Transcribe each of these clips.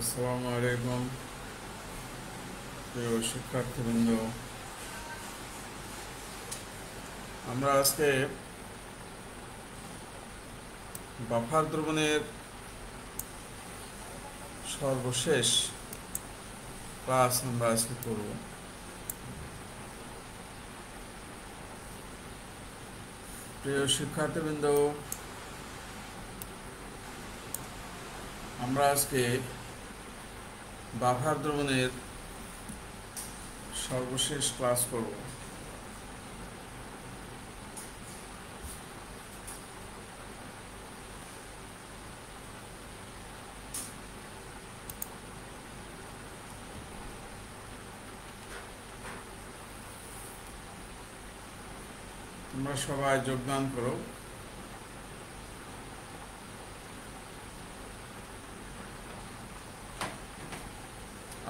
আসসালামু আলাইকুম প্রিয় শিক্ষার্থীবৃন্দ। আমরা আজকে বাফার দ্রবণের সর্বশেষ ক্লাস আমরা আজকে করব। প্রিয় শিক্ষার্থীবৃন্দ, আমরা আজকে বাফার দ্রবণের সর্বশেষ ক্লাস করব। তোমরা সবাই যোগদান করো।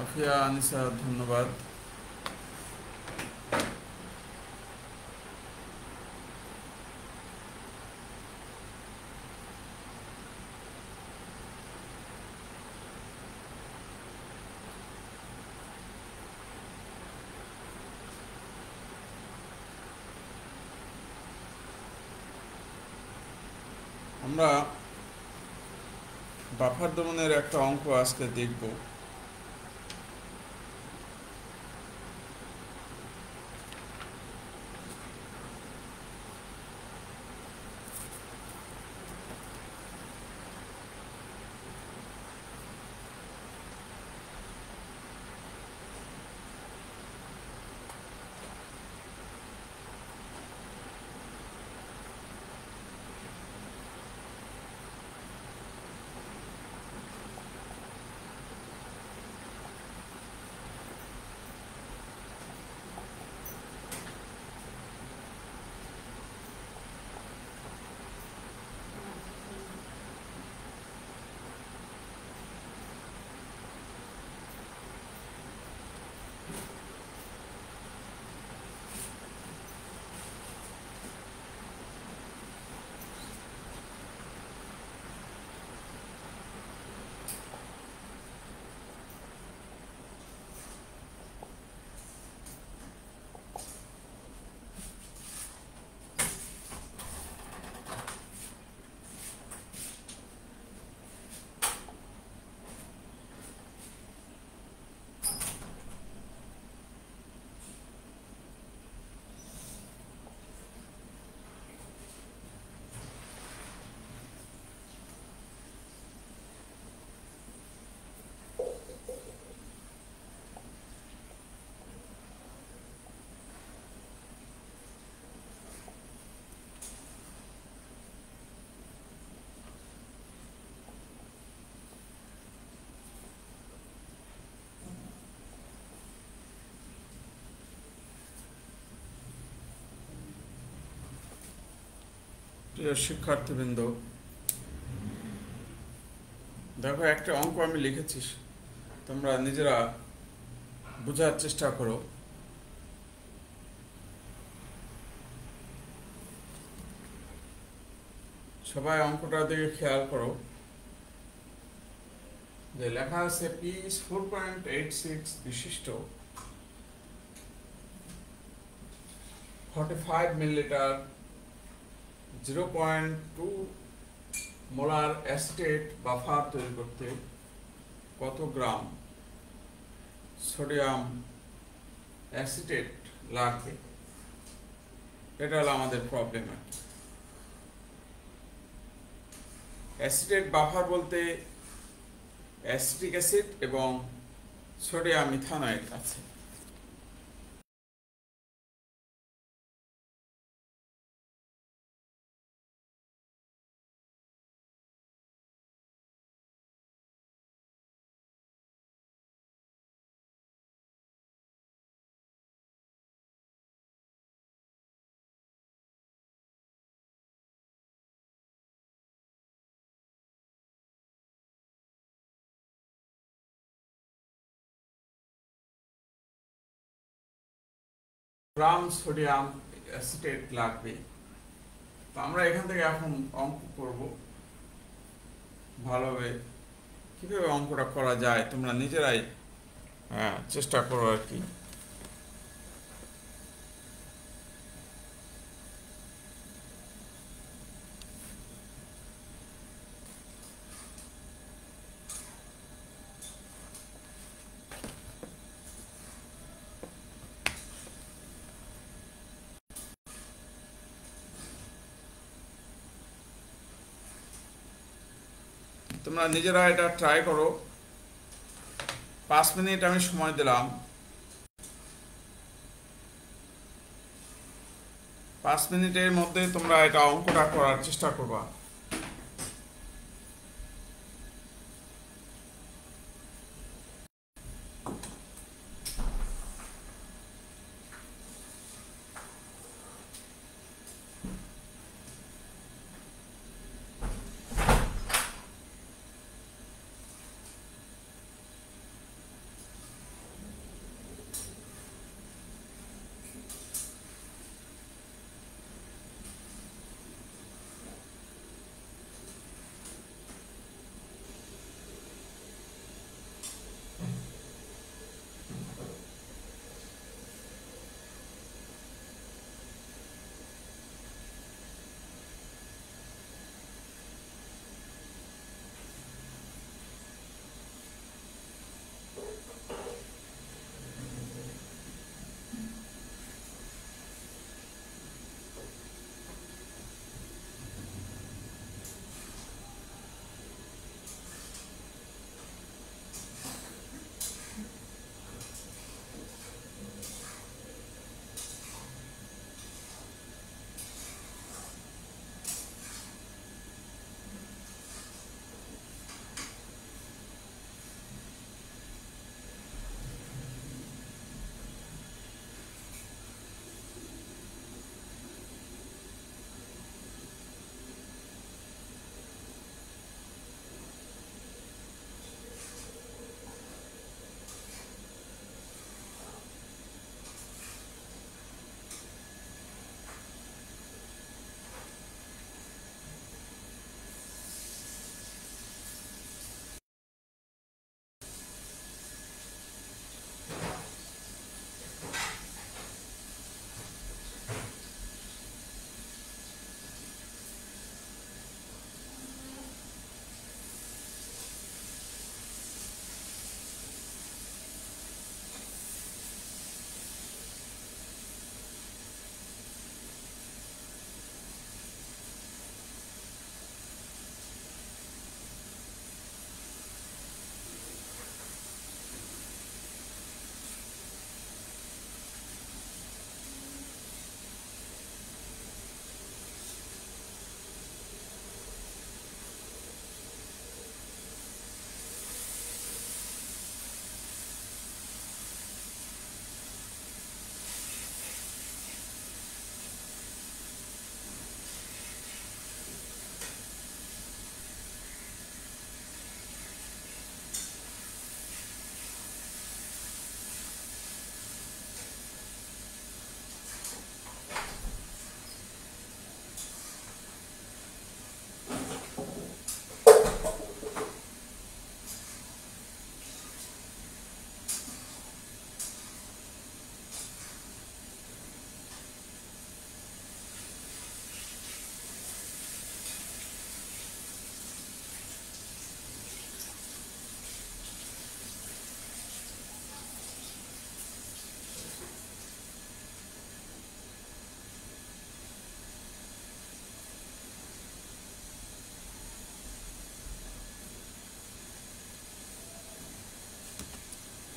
আফিয়া, আনিসা, ধন্যবাদ। আমরা বাফার দ্রবণের একটা অঙ্ক আজকে দেখব। প্রিয় শিক্ষার্থীবৃন্দ, দেখো, একটা অঙ্ক আমি লিখেছি, তোমরা নিজেরা বোঝার চেষ্টা করো। সবাই অঙ্কটার দিকে খেয়াল করো। যে লেখা আছে পি 4.86 বিশিষ্ট 45 মিলিলিটার 0.2 মোলার অ্যাসিটেট বাফার তৈরি করতে কত গ্রাম সোডিয়াম অ্যাসিটেট লাগবে? এটা হলো আমাদের প্রবলেম। অ্যাসিটেট বাফার বলতে অ্যাসিটিক অ্যাসিড এবং সোডিয়াম ইথানয়েড আছে। গ্রাম সোডিয়াম অ্যাসিটেট লাগবে। তো আমরা এখান থেকে এখন অঙ্ক করব, ভালোভাবে কীভাবে অঙ্কটা করা যায় তোমরা নিজেরাই চেষ্টা করো আর কি। তোমরা নিজেরা এটা ট্রাই করো। 5 মিনিট আমি সময় দিলাম। 5 মিনিটের মধ্যে তোমরা এটা অঙ্কটা করার চেষ্টা করবা।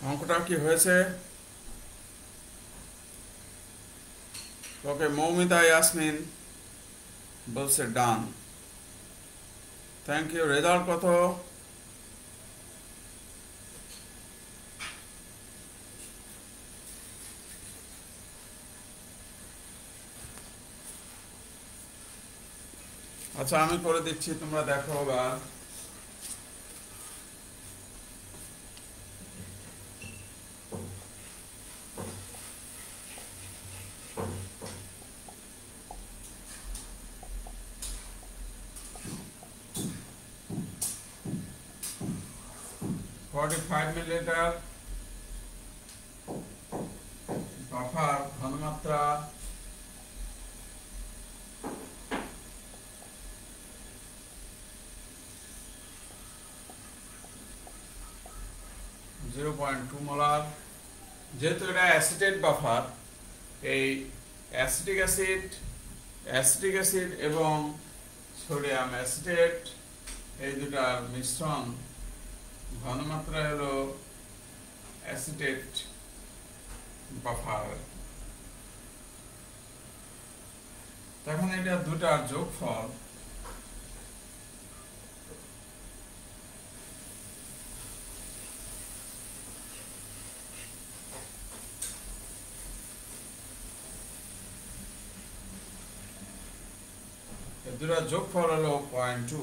অঙ্কটা কি হয়েছে? ওকে, মৌমিতা ইয়াসমিন বলছে ডান। Thank you. রেজাল্ট কত? আচ্ছা, আমি করে দিচ্ছি, তোমরা দেখো বা 45 মিলিলিটার বাফার ঘনমাত্রা 0.2 মোলার। যেহেতু এটা অ্যাসিটেট বাফার, এই অ্যাসিটিক অ্যাসিড এবং সোডিয়াম অ্যাসিটেট এই দুটার মিশ্রণ ঘনমাত্রা হলো অ্যাসিটেট বাফার। তখন এটা দুটার যোগফল হলো 0.2।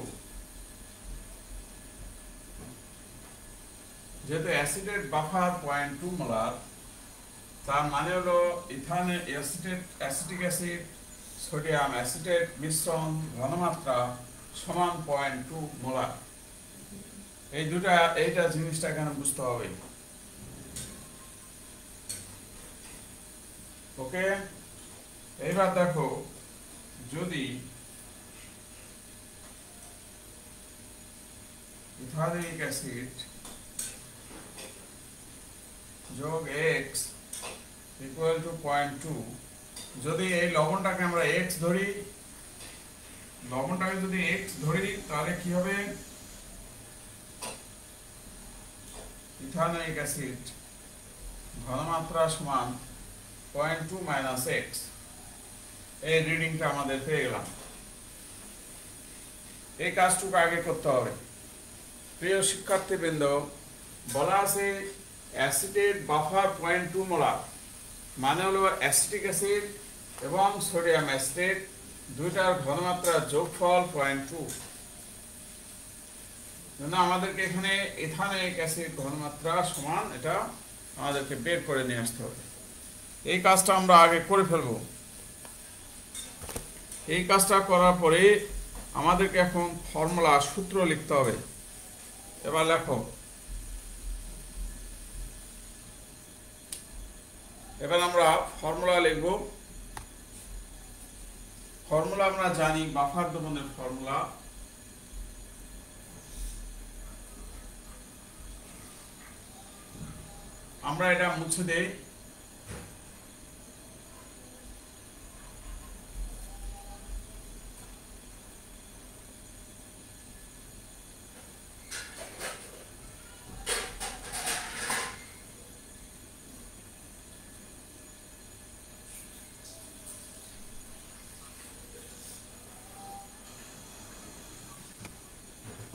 যেহেতু অ্যাসিডেট বাফার 0.2 মোলার, তার মানে হলো ইথানের অ্যাসিটিক অ্যাসিড সোডিয়াম অ্যাসিটেট মিশ্রণ ঘনমাত্রা সমান 0.2 মোলার। এইটা জিনিসটা এখানে বুঝতে হবে। ওকে, এইবার দেখো, যদি ইথানিক অ্যাসিড যোগ x ইকুয়াল টু 0.2, যদি এই লবণটাকে আমরা x ধরি, তাহলে কি হবে? ইথানিক অ্যাসিড ঘনমাত্রা সমান 0.2 মাইনাস x। এই রিডিংটা আমাদের পেয়ে গেলাম। এই কাজটুকু আগে করতে হবে। প্রিয় শিক্ষার্থীবৃন্দ, বলা আছে অ্যাসিডেট বাফার 0.2 মোলার, মানে হলো অ্যাসিটিক অ্যাসিড এবং সোডিয়াম অ্যাসিটেট দুইটার ঘনমাত্রার যোগফল 0.2। আমাদেরকে এখানে ইথানিক অ্যাসিড ঘনমাত্রা সমান এটা আমাদেরকে বের করে নিয়ে আসতে হবে। এই কাজটা আমরা আগে করে ফেলবো। এই কাজটা করার পরে আমাদেরকে এখন ফর্মুলা সূত্র লিখতে হবে। এবার লেখো। এবার আমরা ফর্মুলা লিখব। ফর্মুলা আমরা জানি, বাফার দমনের ফর্মুলা। আমরা এটা মুছে দেই।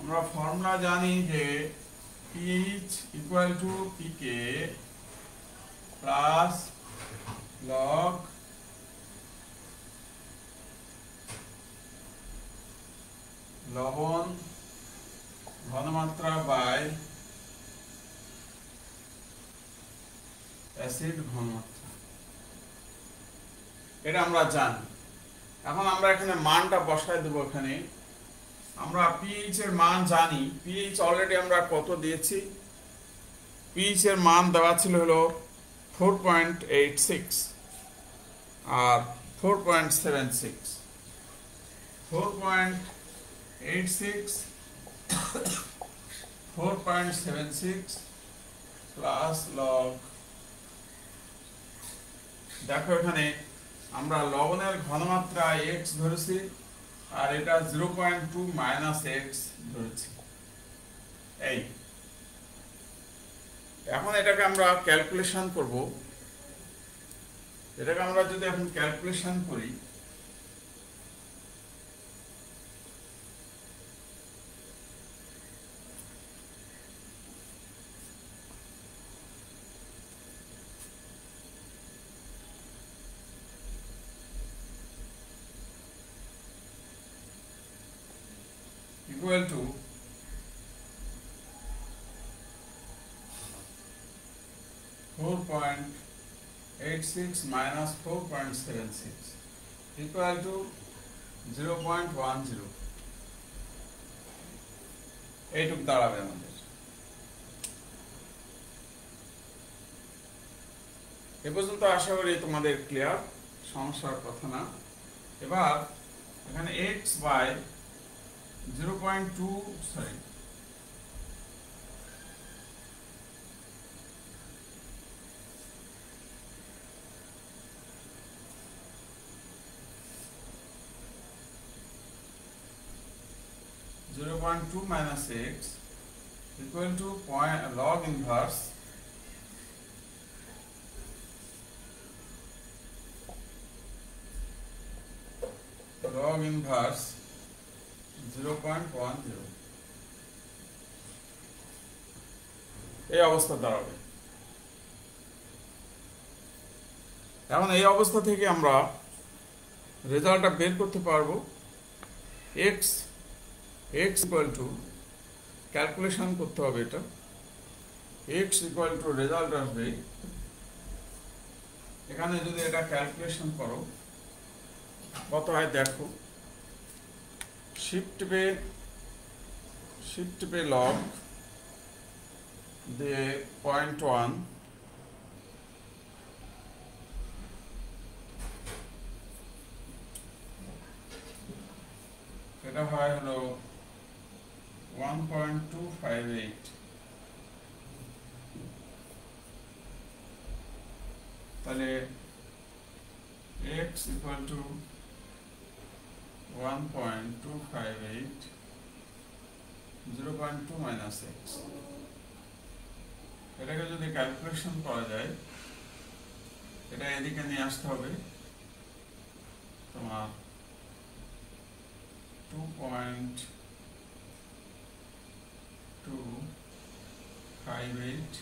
আমরা ফর্মুলা জানি যে pH equal to pK plus log লবণ ঘনমাত্রা বাই অ্যাসিড ঘনমাত্রা। এটা আমরা জানি। এখন আমরা এখানে মানটা বসায় দেবো। এখানে আমরা pH এর মান জানি। pH অলরেডি আমরা কত দিয়েছি? pH এর মান দেওয়া ছিল হলো 4.86 আর 4.76। 4.86 4.76 প্লাস লগ, দেখো এখানে আমরা লবণের ঘনমাত্রা x ধরেছি আর এটা 0.2 মাইনাস x ধরেছি। এই এখন এটাকে আমরা ক্যালকুলেশন করব। এটাকে আমরা যদি এখন ক্যালকুলেশন করি, equal to 4.86 minus 4.76 equal to 0.10। এইটুক দাঁড়াবে আমাদের। এ পর্যন্ত আশা করি তোমাদের ক্লিয়ার, সমস্যার কথা না। এবার এখানে x by 0.2 sorry 0.2 minus x equal to log inverse log inverse 0.10 এই অবস্থা দাঁড়াবে। এখন এই অবস্থা থেকে আমরা রেজাল্টটা বের করতে পারবো। x ইকুয়াল টু ক্যালকুলেশন করতে হবে, এটা x ইকুয়াল টু রেজাল্ট আসবে। এখানে যদি এটা ক্যালকুলেশন করো কত হয় দেখো, শিফট পে লগ দিয়ে 0.1 এটা হয় হলো 1.258, তাহলে x equal to 1.258 0.2 minus x, এটাকে যদি ক্যালকুলেশন করা যায়, এটা এদিকে নিয়ে আসতে হবে তোমার 2.258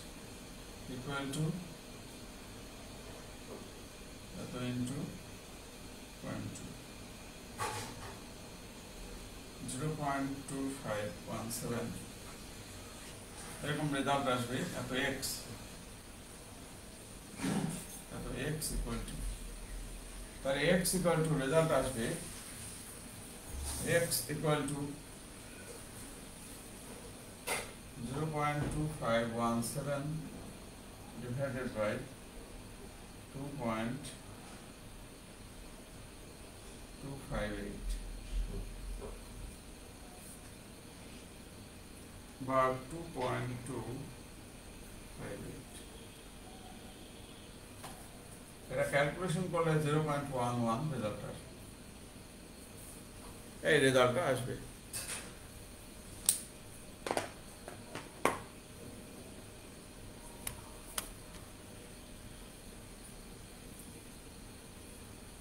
ইকুয়াল টু এত ইন্টু 0.2517 এরকম রেজাল্ট আসবে। এত x ইকুয়াল টু, তাহলে x ইকুয়াল টু রেজাল্ট আসবে x equal to 0.2517 divided by 2.258 বা 2.258, এটা ক্যালকুলেশন করলে 0.11 রেজাল্ট আসবে। এই রেজাল্টটা আসবে।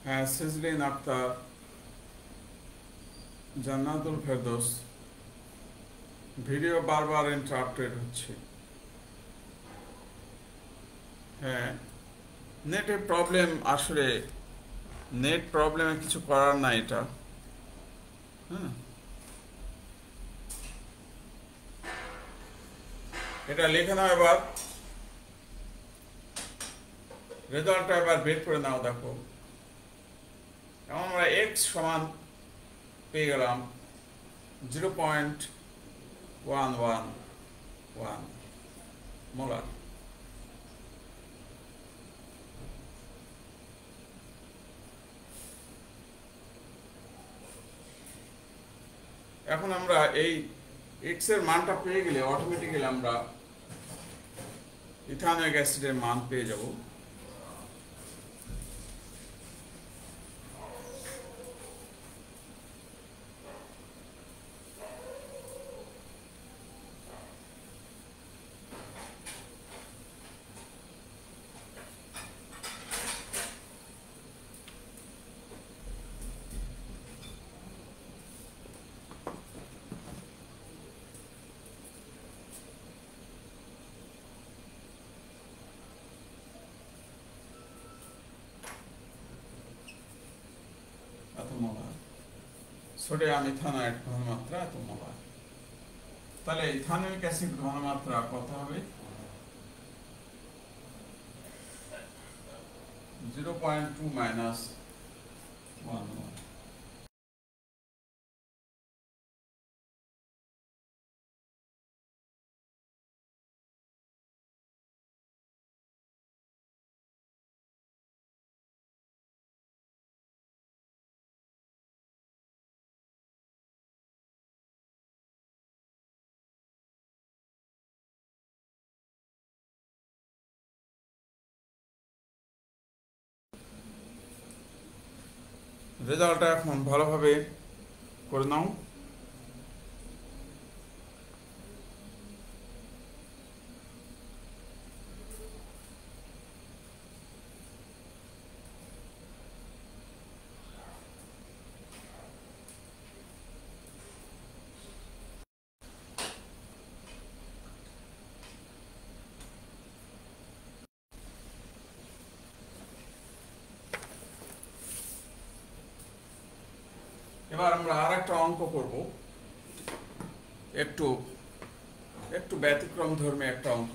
হ্যাঁ, সিজলিন আক্তার, জান্নাতুল ফেরদৌস, ভিডিও বারবার ইন্টারাপ্টেড হচ্ছে। হ্যাঁ, নেটের প্রবলেম, আসলে নেট প্রবলেমে কিছু করার নাই এটা। হ্যাঁ, এটা লিখে নাও, এবার রেজাল্টটা এবার বের করে নাও। দেখো আমরা x সমান পেয়ে গেলাম 0.111 মোলার। এখন আমরা এই x এর মানটা পেয়ে গেলে অটোমেটিক্যালি আমরা ইথানোয়িক অ্যাসিডের মান পেয়ে যাব। সোডিয়াম ইথানয়েড ঘনমাত্রা এত মোলার। তাহলে ইথানোয়িক অ্যাসিড ঘনমাত্রা কত হবে? 0.2 মাইনাস 1 রেজাল্টটা এখন ভালোভাবে করে নাও। এবার আমরা আর একটা অঙ্ক করব, একটু একটু ব্যতিক্রম ধর্মী একটা অঙ্ক।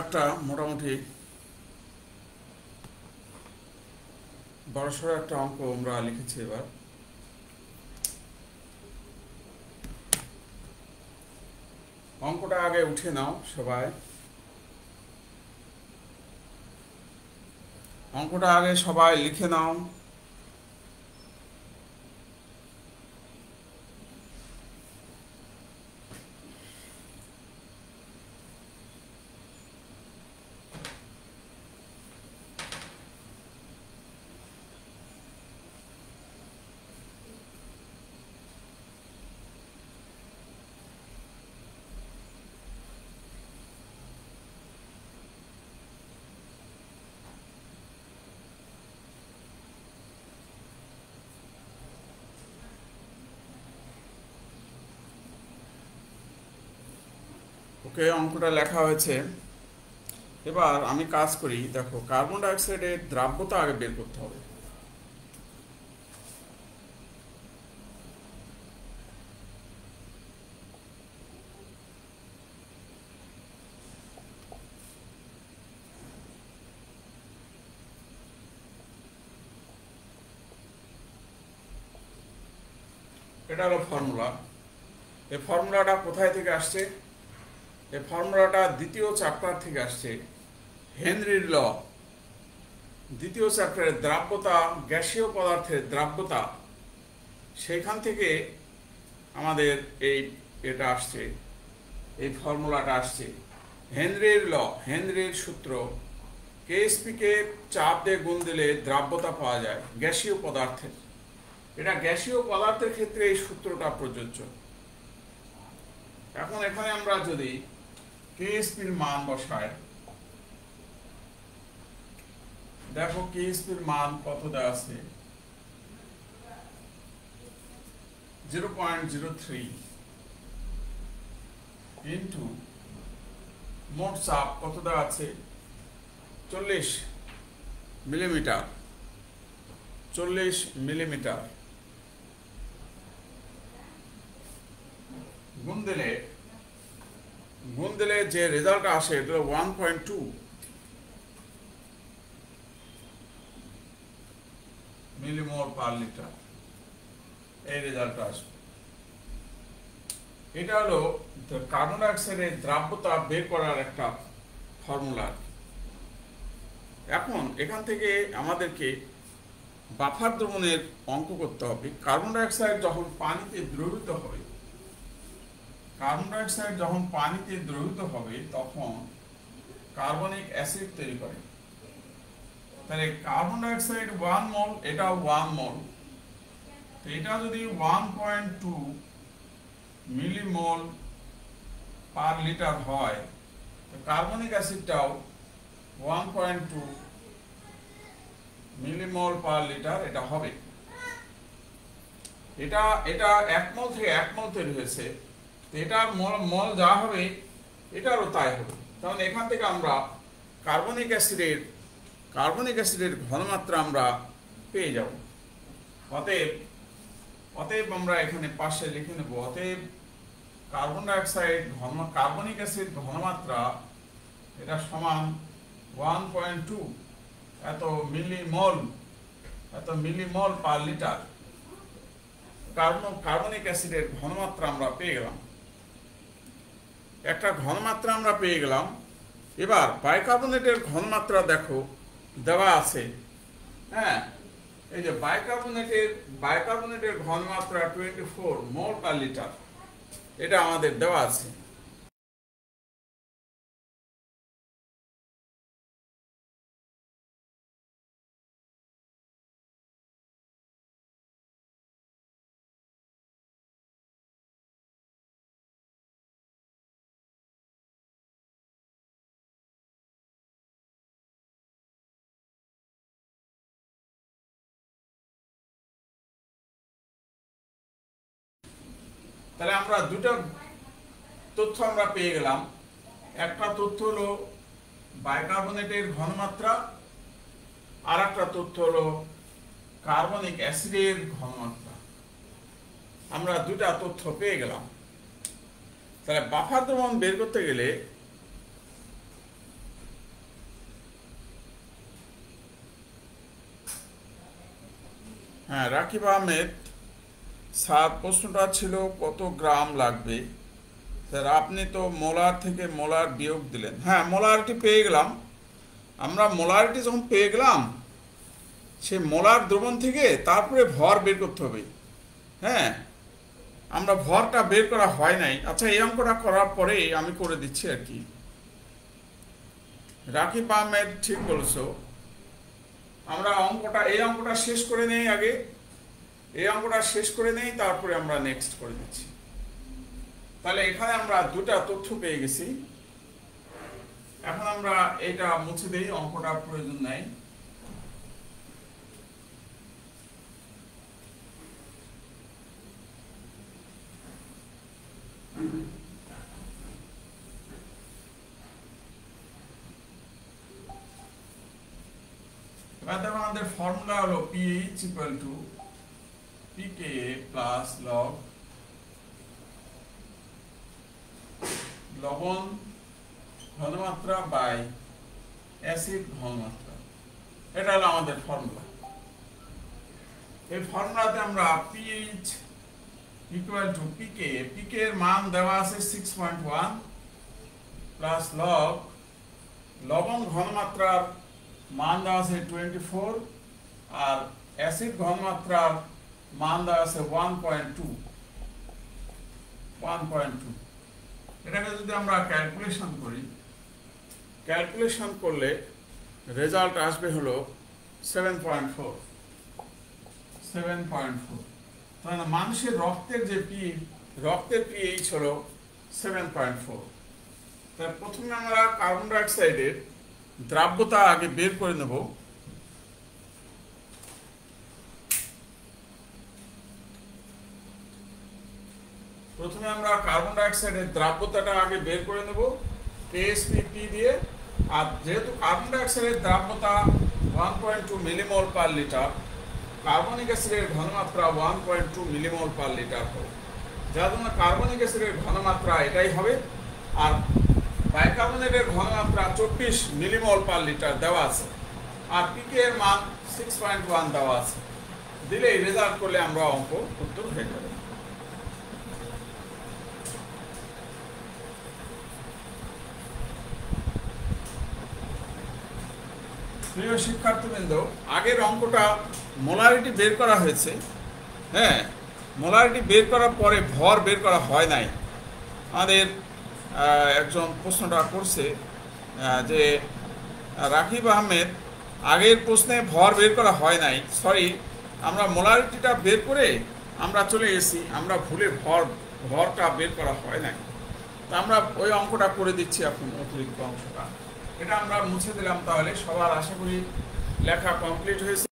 একটা মোটামুটি বড়সড় একটা অঙ্ক আমরা লিখেছি। এবার অঙ্কটা আগে উঠে নাও সবাই, অঙ্কটা আগে সবাই লিখে নাও। ওকে, অঙ্কটা লেখা হয়েছে। এবার আমি কাজ করি, দেখো কার্বন ডাইঅক্সাইডের দ্রাব্যতা আগে বের করতে হবে। এটা হলো ফর্মুলা। এই ফর্মুলাটা কোথায় থেকে আসছে? এই ফর্মুলাটা দ্বিতীয় চ্যাপ্টার থেকে আসছে, হেনরির ল। দ্বিতীয় চ্যাপ্টারের দ্রাব্যতা, গ্যাসীয় পদার্থের দ্রাব্যতা, সেখান থেকে আমাদের এটা আসছে, এই ফর্মুলাটা আসছে। হেনরির ল, হেনরির সূত্র, কেএসপিকে চাপ দিয়ে গুণ দিলে দ্রাব্যতা পাওয়া যায় গ্যাসীয় পদার্থের। এটা গ্যাসীয় পদার্থের ক্ষেত্রে এই সূত্রটা প্রযোজ্য। এখন এখানে আমরা যদি কেএসপির মান বসাই, দেখো কেএসপির মান কত দেওয়া আছে, 0.03 ইন্টু মোট চাপ কত দেওয়া আছে, 40 মিলিমিটার, 40 মিলিমিটার গুণ দিলে যে রেজাল্ট আসে এটা 1.2 মিলিমোল পার লিটার, এই রেজাল্ট আসবে। এটা হলো কার্বন ডাইঅক্সাইডের দ্রাব্যতা বের করার একটা ফর্মুলা। এখন এখান থেকে আমাদেরকে বাফার দ্রবণের অঙ্ক করতে হবে। কার্বন ডাইঅক্সাইড যখন পানিতে দ্রবীভূত হবে, কার্বন ডাইঅক্সাইড যখন পানিতে দ্রবীভূত হবে তখন কার্বনিক অ্যাসিড তৈরি করে। তাহলে কার্বন ডাইঅক্সাইড 1 মোল, এটা 1 মোল, তো এটা যদি 1.2 মিলিমোল পার লিটার হয়, তো কার্বনিক অ্যাসিডটাও 1.2 মিলিমোল পার লিটার এটা হবে। এটা 1 মোল থেকে 1 মোল তৈরি হয়েছে, তো এটার মোল যা হবে এটারও তাই হবে। তাহলে এখান থেকে আমরা কার্বনিক অ্যাসিডের ঘনমাত্রা আমরা পেয়ে যাব। অতএব আমরা এখানে পাশে লিখে নেব, অতএব কার্বনিক অ্যাসিড ঘনমাত্রা এটা সমান 1.2 এত মিলিমোল পার লিটার। কার্বনিক অ্যাসিডের ঘনমাত্রা আমরা পেয়ে গেলাম, একটা ঘনমাত্রা আমরা পেয়ে গেলাম। এবার বাইকার্বনেটের ঘনমাত্রা দেখো দেওয়া আছে, হ্যাঁ, এই যে বাইকার্বনেটের ঘনমাত্রা 24 মোল পার লিটার, এটা আমাদের দেওয়া আছে। তাহলে আমরা দুটো তথ্য আমরা পেয়ে গেলাম। একটা তথ্য হলো বাইকার্বনেটের ঘনমাত্রা, আর একটা তথ্য হলো কার্বনিক অ্যাসিডের ঘনমাত্রা। আমরা দুটা তথ্য পেয়ে গেলাম। তাহলে বাফার দ্রবণ বের করতে গেলে রাকিব আহমেদ স্যার প্রশ্নটা ছিল কত গ্রাম লাগবে। স্যার আপনি তো মোলার থেকে মোলার বিয়োগ দিলেন। হ্যাঁ, মোলারিটি পেয়ে গেলাম। আমরা মোলারিটি যখন পেয়ে গেলাম, সে মোলার দ্রবণ থেকে তারপরে ভর বের করতে হবে। হ্যাঁ, আমরা ভরটা বের করা হয় নাই। আচ্ছা, এই অঙ্কটা করার পরে আমি করে দিচ্ছি আর কি। রাকিব আহমেদ ঠিক বলছো। আমরা এই অঙ্কটা শেষ করে নেই আগে, এই অঙ্কটা শেষ করে নেই, তারপরে আমরা নেক্সট করে দিচ্ছি। তাহলে এখানে আমরা দুটা তথ্য পেয়ে গেছি। এখন আমরা এটা মুছে দেই, অঙ্কটা প্রয়োজন নাই। এবার দেখো আমাদের ফর্মুলা হলো pH equal to pKa plus লবণ ঘনমাত্রা বাই অ্যাসিড ঘনমাত্রা। এটা হলো আমাদের ফর্মুলা। এই ফর্মুলাতে আমরা pH ইকুয়াল টু পিকে, পিকে এর মান দেওয়া আছে 6.1 প্লাস লবণ ঘনমাত্রার মান দেওয়া আছে 24 আর অ্যাসিড ঘনমাত্রার মান দেওয়া আছে 1.2। এটাকে যদি আমরা ক্যালকুলেশন করি, ক্যালকুলেশন করলে রেজাল্ট আসবে হলো 7.4। তাহলে মানুষের রক্তের যে রক্তের পিএইচ হলো 7.4। তার প্রথমে আমরা কার্বন ডাইঅক্সাইডের দ্রাব্যতা আগে বের করে নেব। প্রথমে আমরা কার্বন ডাইঅক্সাইডের দ্রাব্যতাটা আগে বের করে নেব KSP দিয়ে। আর যেহেতু কার্বন ডাইঅক্সাইডের দ্রাব্যতা 1.2 মিলিমোল পার লিটার, কার্বনিক অ্যাসিডের ঘনমাত্রা 1.2 মিলিমোল পার লিটার হবে, যার জন্য কার্বনিক অ্যাসিডের ঘনমাত্রা এটাই হবে। আর বাইকার্বনেটের ঘনমাত্রা 24 মিলিমোল পার লিটার দেওয়া আছে, আর পিকে এর মান 6.1 দেওয়া আছে। দিলেই রেজাল্ট করলে আমরা অঙ্ক উত্তর হয়ে যাবে। প্রিয় শিক্ষার্থীবৃন্দ, আগের অঙ্কটা মোলারিটি বের করা হয়েছে। হ্যাঁ, মোলারিটি বের করার পরে ভর বের করা হয় নাই। আমাদের একজন প্রশ্নটা করছে যে রাকিব আহমেদ, আগের প্রশ্নে ভর বের করা হয় নাই, সরি, আমরা মোলারিটিটা বের করে আমরা চলে গেছি, আমরা ভুলে ভরটা বের করা হয় নাই। তা আমরা ওই অঙ্কটা করে দিচ্ছি এখন, অতিরিক্ত অংশটা এটা আমরা মুছে দিলাম। তাহলে সবার আশা করি লেখা কমপ্লিট হয়েছে।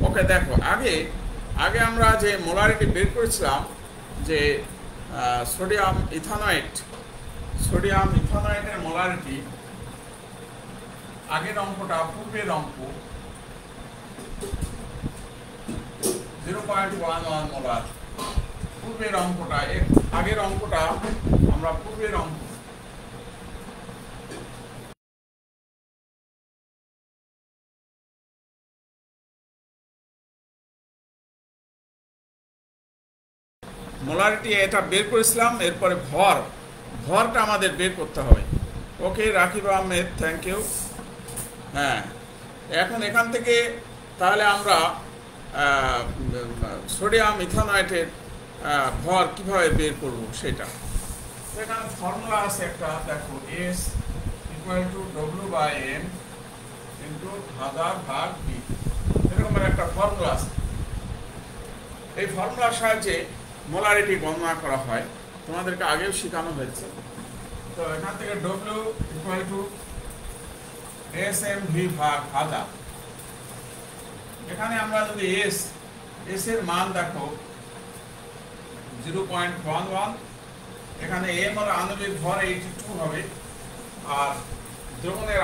ওকে, দেখো, আগে আমরা যে মোলারিটি বের করেছিলাম যে সোডিয়াম ইথানয়েটের মোলারিটি, আগের অঙ্কটা পূর্বের অঙ্ক 0.11 মোলার। পূর্বের অঙ্কটা, আগের অঙ্কটা আমরা পূর্বের অঙ্ক মোলারিটি এটা বের করেছিলাম। এরপরে ভরটা আমাদের বের করতে হবে। ওকে রাকিব আহমেদ, থ্যাংক ইউ। হ্যাঁ, এখন এখান থেকে তাহলে আমরা সোডিয়াম ইথানয়েটের ভর কিভাবে বের করব সেটা। এখানে ফর্মুলা আছে একটা, দেখো, S = W/M × 1000/V, এরকম একটা ফর্মুলা আছে। এই ফর্মুলার সাহায্যে মোলারিটি গণনা করা হয়, তোমাদেরকে আগেও শেখানো হয়েছে। তো এখান থেকে W = SMV/1000। এখানে আমরা যদি S এর মান দেখো 0.11, এখানে M হলো আণবিক ভর 82 হবে, আর দ্রবণের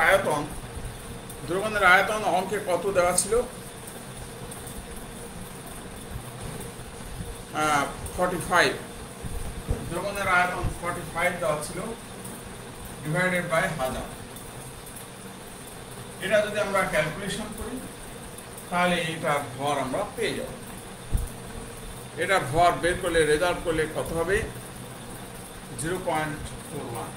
আয়তন অঙ্কে কত দেওয়া ছিল, 45। দ্রবণের আয়তন 45 দেওয়া ছিল, ডিভাইডেড বাই 1000। এটা যদি আমরা ক্যালকুলেশন করি তাহলে এটার ভর আমরা পেয়ে যাব। এটা ভর বের করলে রেজাল্ট করলে কত হবে, 0.41।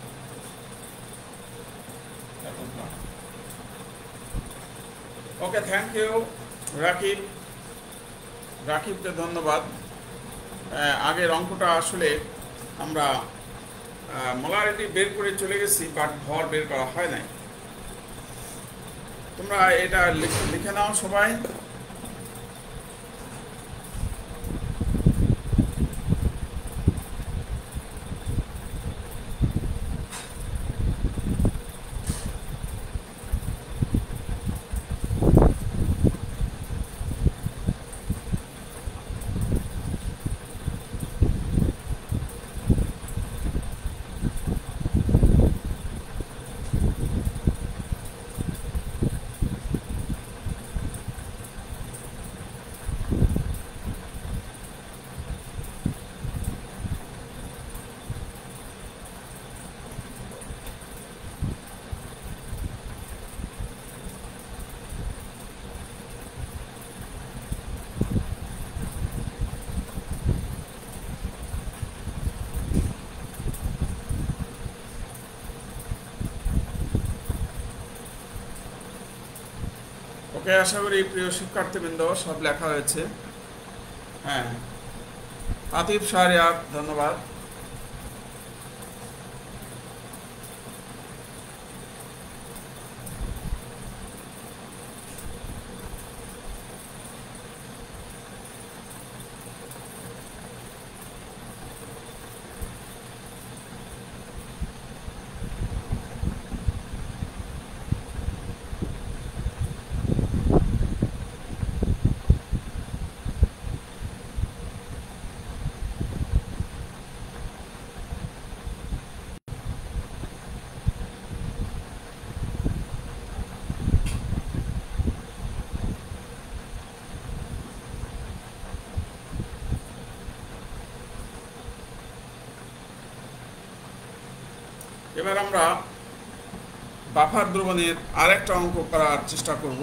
ওকে, থ্যাংক ইউ রাকিবকে ধন্যবাদ। আগের অঙ্কটা আসলে আমরা মোলারিটি বের করে চলে গেছি, বাট ভর বের করা হয় নাই। তোমরা এটা লিখে নাও সবাই। ওকে, আশা করি প্রিয় শিক্ষার্থীবৃন্দ সব লেখা হয়েছে। হ্যাঁ, আতিফ শাহরিয়ার, ধন্যবাদ। এবার আমরা বাফার দ্রবণের আরেকটা অঙ্ক করার চেষ্টা করব।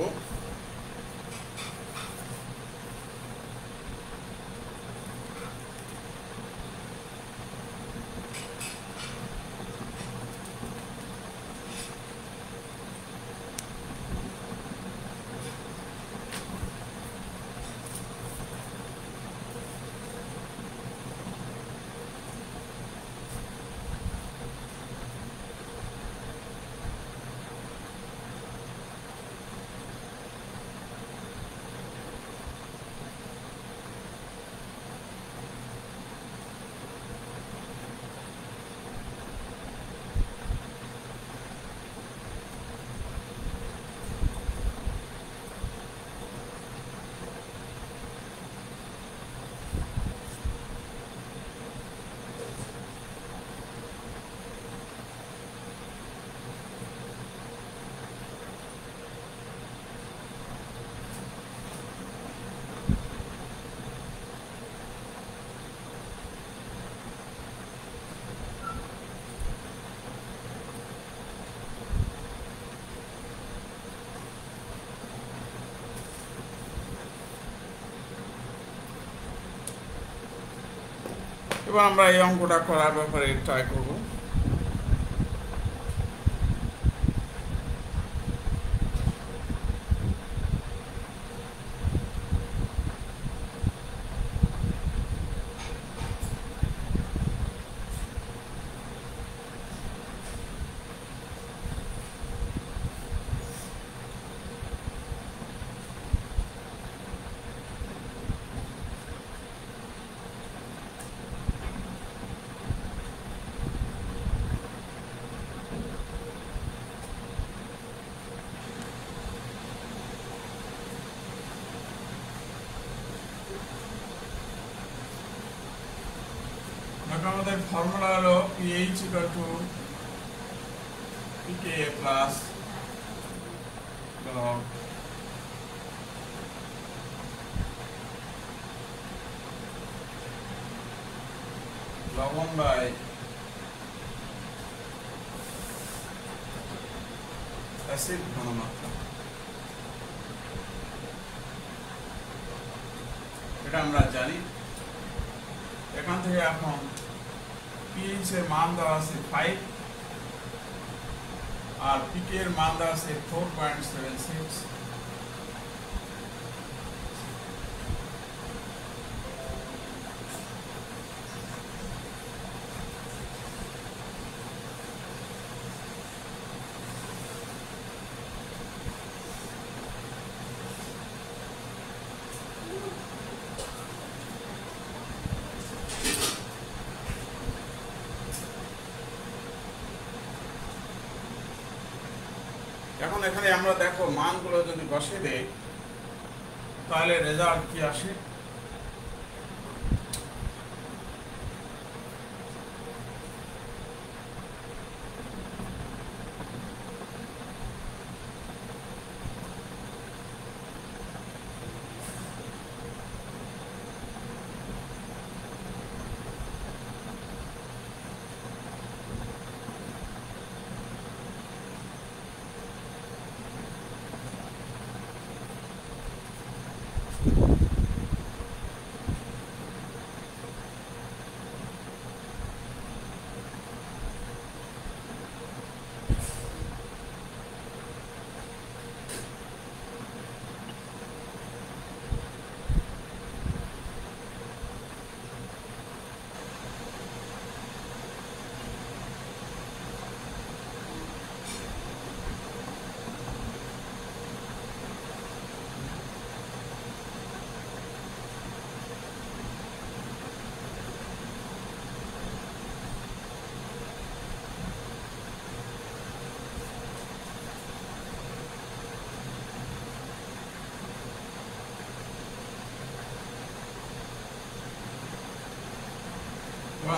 এবার আমরা এই অঙ্কটা করার ব্যাপারে ট্রাই করব। আমাদের ফর্মুলা হলো pH equal to pKa plus log লবণ বাই অ্যাসিড ঘনমাত্রা। এটা আমরা জানি। এখান থেকে এখন pH এর মান দেওয়া আছে 5 আর pK এর মান দেওয়া আছে 4.76। এখন এখানে আমরা দেখো মানগুলো যদি বসিয়ে দেই তাহলে রেজাল্ট কি আসে।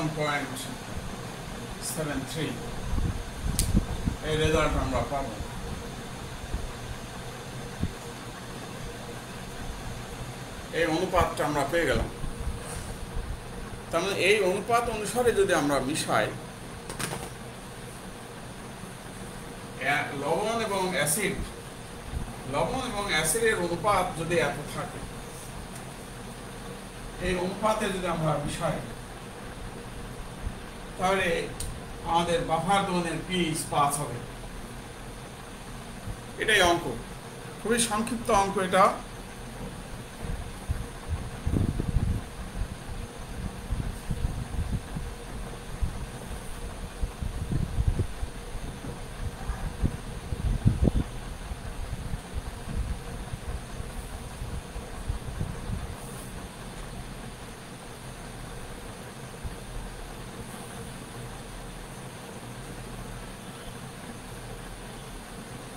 1.73 এই রেজাল্ট আমরা পাবো। এই অনুপাতটা আমরা পেয়ে গেলাম। তার মানে এই অনুপাত অনুসারে যদি আমরা মিশাই লবণ এবং অ্যাসিডের অনুপাত যদি এত থাকে, এই অনুপাতে যদি আমরা মিশাই, তাহলে আমাদের বাফার দ্রবণের পিএইচ 5 হবে। এটাই অঙ্ক, খুবই সংক্ষিপ্ত অঙ্ক এটা।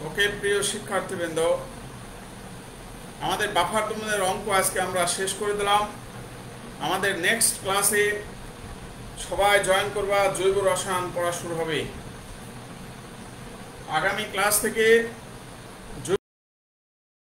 ওকে প্রিয় শিক্ষার্থীবৃন্দ, আমাদের বাফার দ্রবণের অঙ্ক আজকে আমরা শেষ করে দিলাম। আমাদের নেক্সট ক্লাসে সবাই জয়েন করবা, জৈব রসায়ন পড়া শুরু হবে। আগামী ক্লাস থেকে